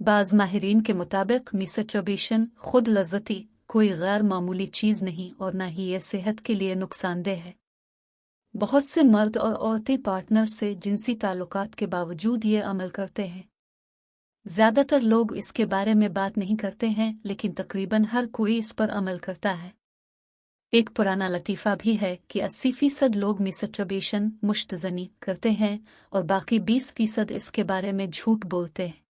बाज़ माहिरीन के मुताबिक मिसट्रबेशन खुद लज़्ज़ती कोई गैर मामूली चीज़ नहीं और न ही ये सेहत के लिए नुकसानदेह है। बहुत से मर्द और औरतें पार्टनर से जिनसी ताल्लुकात के बावजूद ये अमल करते हैं। ज़्यादातर लोग इसके बारे में बात नहीं करते हैं, लेकिन तकरीबन हर कोई इस पर अमल करता है। एक पुराना लतीफ़ा भी है कि 80% लोग मिसट्रबेशन मुश्तज़नी करते हैं और बाकी 20% इसके बारे में झूठ बोलते हैं।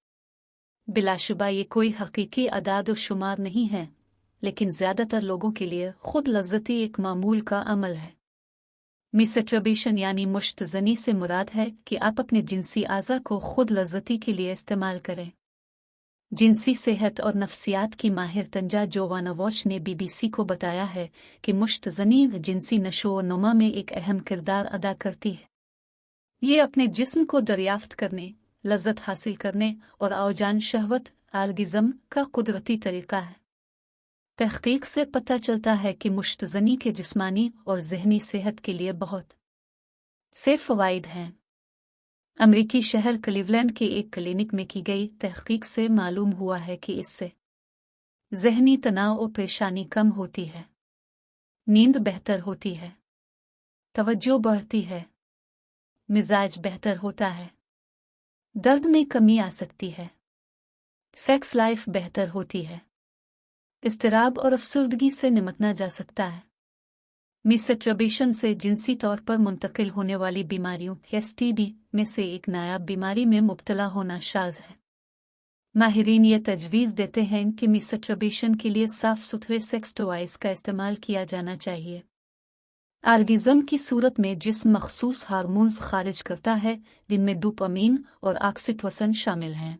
बिलाशुबा ये कोई हकीकी अदाद व शुमार नहीं है, लेकिन ज़्यादातर लोगों के लिए खुद लज़्ज़ती एक मामूल का अमल है। मिसट्रबेशन यानी मुश्तज़नी से मुराद है कि आप अपने जिनसी आज़ा को खुद लज़्ज़ती के लिए इस्तेमाल करें। जिनसी सेहत और नफ्सियात की माहिर तंजा जोवाना वॉच ने BBC को बताया है कि मुश्तज़नी जिनसी नशो व नुमा में एक अहम किरदार अदा करती है। ये अपने जिस्म को दरियाफ्त करने, लज़्ज़त हासिल करने और आउजान शहवत आर्गिज़म का कुदरती तरीका है। तहक़ीक़ से पता चलता है कि मुश्तज़नी के जिस्मानी और ज़हनी सेहत के लिए बहुत से फ़वाइद हैं। अमरीकी शहर क्लीवलैंड के एक क्लिनिक में की गई तहक़ीक़ से मालूम हुआ है कि इससे ज़हनी तनाव और परेशानी कम होती है, नींद बेहतर होती है, तवज्जो बढ़ती है, मिजाज बेहतर होता है, दर्द में कमी आ सकती है, सेक्स लाइफ बेहतर होती है, इज़्तिराब और अफसरदगी से निपटा जा सकता है। मिसट्रबेशन से जिनसी तौर पर मुंतकिल होने वाली बीमारियों STD में से एक नायाब बीमारी में मुब्तला होना शाज़ है। माहिरीन ये तजवीज़ देते हैं कि मिसट्रबेशन के लिए साफ़ सुथरे सेक्स टॉयज़ का इस्तेमाल किया जाना चाहिए। आर्गिज़म की सूरत में जिस्म मखसूस हार्मोन्स खारिज करता है, जिनमें डोपामीन और ऑक्सीटोसिन शामिल हैं।